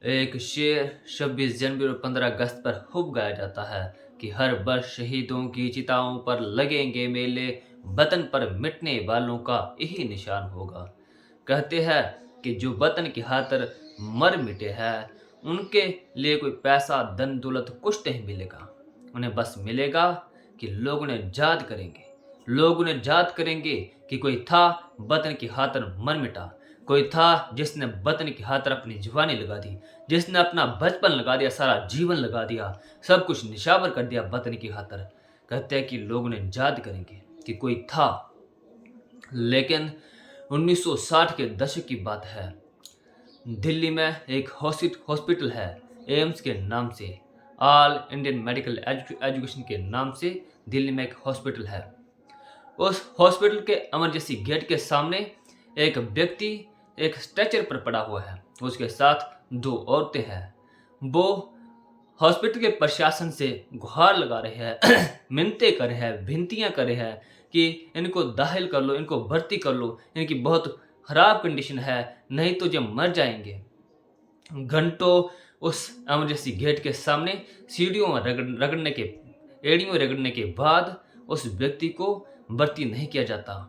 एक शेर 26 जनवरी और 15 अगस्त पर खूब गाया जाता है कि हर वर्ष शहीदों की चिताओं पर लगेंगे मेले, वतन पर मिटने वालों का यही निशान होगा। कहते हैं कि जो वतन की खातिर मर मिटे हैं, उनके लिए कोई पैसा धन दौलत कुछ नहीं मिलेगा। उन्हें बस मिलेगा कि लोग उन्हें याद करेंगे। लोग उन्हें याद करेंगे कि कोई था वतन की खातिर मर मिटा, कोई था जिसने वतन की खातिर अपनी जवानी लगा दी, जिसने अपना बचपन लगा दिया, सारा जीवन लगा दिया, सब कुछ निछावर कर दिया वतन की खातिर। कहते हैं कि लोग उन्हें याद करेंगे कि कोई था। लेकिन 1960 के दशक की बात है। दिल्ली में एक हॉस्पिटल है, एम्स के नाम से, ऑल इंडियन मेडिकल एजुकेशन के नाम से दिल्ली में एक हॉस्पिटल है। उस हॉस्पिटल के इमरजेंसी गेट के सामने एक व्यक्ति एक स्ट्रेचर पर पड़ा हुआ है। उसके साथ दो औरतें हैं। वो हॉस्पिटल के प्रशासन से गुहार लगा रहे हैं, मिन्नतें कर रहे हैं, विनतियां कर रहे हैं कि इनको दाखिल कर लो, इनको भर्ती कर लो, इनकी बहुत खराब कंडीशन है, नहीं तो जब मर जाएंगे। घंटों उस इमरजेंसी गेट के सामने सीढ़ियों में रगड़ने के एड़ियों रगड़ने के बाद उस व्यक्ति को भर्ती नहीं किया जाता।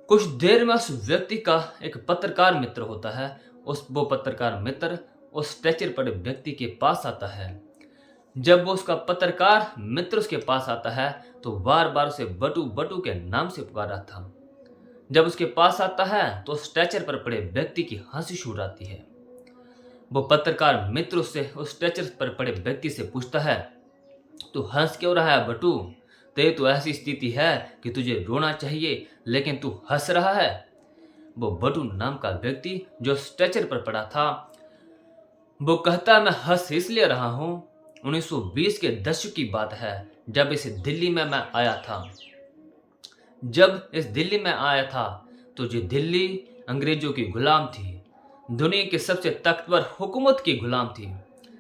कुछ देर में उस व्यक्ति का एक पत्रकार मित्र होता है। वो पत्रकार मित्र उस स्ट्रेचर पर व्यक्ति के पास आता है। जब वो उसका पत्रकार मित्र उसके पास आता है तो बार बार उसे बटू बटू के नाम से पुकारा था। जब उसके पास आता है तो स्ट्रेचर पर पड़े व्यक्ति की हंसी छूट आती है। वो पत्रकार मित्र उससे उस स्ट्रेचर पर पड़े व्यक्ति से पूछता है, तू हंस क्यों रहा है बटू? तेरी तो ऐसी स्थिति है कि तुझे रोना चाहिए, लेकिन तू हंस रहा है। वो बटू नाम का व्यक्ति जो स्ट्रेचर पर पड़ा था, वो कहता है, मैं हंस इसलिए रहा हूं, 1920 के दशक की बात है, जब इस दिल्ली में मैं आया था। जब इस दिल्ली में आया था तो ये दिल्ली अंग्रेजों की गुलाम थी, दुनिया की सबसे ताकतवर हुकूमत की गुलाम थी।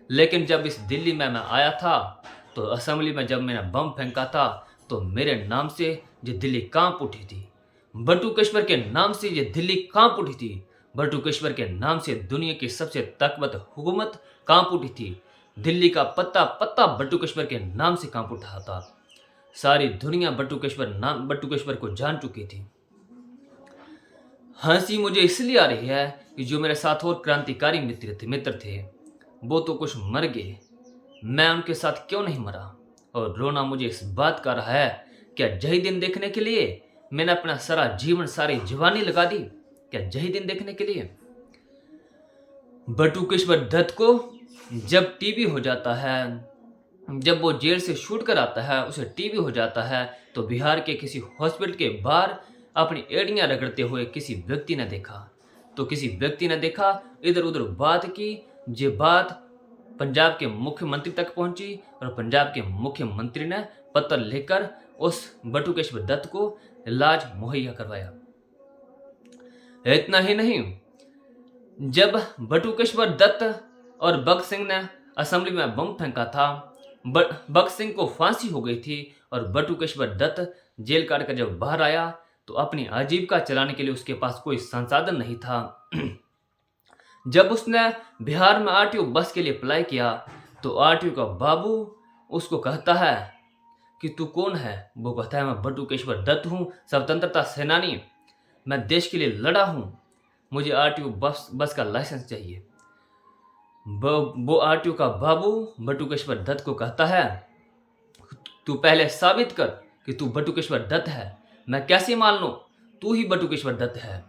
लेकिन जब इस दिल्ली में मैं आया था तो असेंबली में जब मैंने बम फेंका था तो मेरे नाम से ये दिल्ली कांप उठी थी। बटुकेश्वर के नाम से ये दिल्ली कांप उठी थी। बटुकेश्वर के नाम से दुनिया की सबसे ताकतवर हुकूमत कांप उठी थी। दिल्ली का पत्ता पत्ता बटुकेश्वर के नाम से कांप उठा था। सारी दुनिया बटुकेश्वर को जान चुकी थी। हंसी मुझे इसलिए आ रही है कि जो मेरे साथ और क्रांतिकारी मित्र थे वो तो कुछ मर गए, मैं उनके साथ क्यों नहीं मरा? और रोना मुझे इस बात का रहा है, क्या यही दिन देखने के लिए मैंने अपना सारा जीवन, सारी जवानी लगा दी? क्या यही दिन देखने के लिए? बटुकेश्वर दत्त को जब टीबी हो जाता है, जब वो जेल से छूट कर आता है, उसे टीबी हो जाता है, तो बिहार के किसी हॉस्पिटल के बाहर अपनी एड़ियां रगड़ते हुए किसी व्यक्ति ने देखा। तो किसी व्यक्ति ने देखा, इधर उधर बात की। ये बात पंजाब के मुख्यमंत्री तक पहुंची और पंजाब के मुख्यमंत्री ने पत्र लिखकर उस बटुकेश्वर दत्त को इलाज मुहैया करवाया। इतना ही नहीं, जब बटुकेश्वर दत्त और भगत सिंह ने असेंबली में बम फेंका था, भगत सिंह को फांसी हो गई थी और बटुकेश्वर दत्त जेल काट कर जब बाहर आया तो अपनी आजीविका चलाने के लिए उसके पास कोई संसाधन नहीं था। जब उसने बिहार में आरटीओ बस के लिए अप्लाई किया तो आरटीओ का बाबू उसको कहता है कि तू कौन है? वो कहता है, मैं बटुकेश्वर दत्त हूँ, स्वतंत्रता सेनानी, मैं देश के लिए लड़ा हूँ, मुझे आरटीओ बस का लाइसेंस चाहिए। वो आरटीओ का बाबू बटुकेश्वर दत्त को कहता है, तू पहले साबित कर कि तू बटुकेश्वर दत्त है, मैं कैसे मान लूं तू ही बटुकेश्वर दत्त है?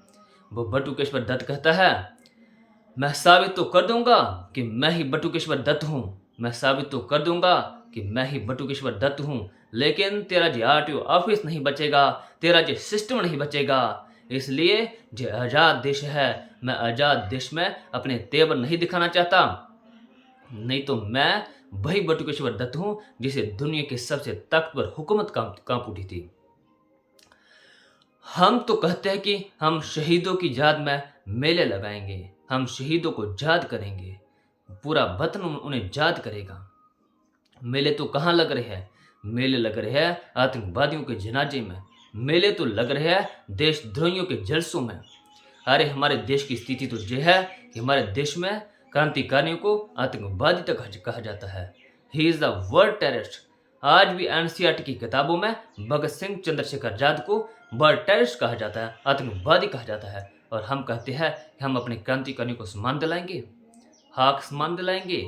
वो बटुकेश्वर दत्त कहता है, मैं साबित तो कर दूंगा कि मैं ही बटुकेश्वर दत्त हूँ, मैं साबित तो कर दूंगा कि मैं ही बटुकेश्वर दत्त हूँ, लेकिन तेरा जो आरटीओ ऑफिस नहीं बचेगा, तेरा जो सिस्टम नहीं बचेगा। इसलिए जो आज़ाद देश है, मैं आज़ाद देश में अपने तेवर नहीं दिखाना चाहता, नहीं तो मैं वही बटुकेश्वर दत्त हूँ जिसे दुनिया की सबसे ताकतवर हुकूमत कांप उठी थी। हम तो कहते हैं कि हम शहीदों की याद में मेले लगाएंगे, हम शहीदों को याद करेंगे, पूरा वतन उन्हें याद करेगा। मेले तो कहाँ लग रहे हैं? मेले लग रहे हैं आतंकवादियों के जनाजे में, मेले तो लग रहे हैं देशद्रोहियों के जलसों में। अरे हमारे देश की स्थिति तो यह है कि हमारे देश में क्रांतिकारियों को आतंकवादी तक कहा जाता है। He is the world terrorist. आज भी एनसीईआरटी की किताबों में भगत सिंह चंद्रशेखर आजाद को वर्ल्ड टेररिस्ट कहा जाता है, आतंकवादी कहा जाता है। और हम कहते हैं कि हम अपने क्रांतिकारियों को सम्मान दिलाएंगे, हाँ सम्मान दिलाएंगे।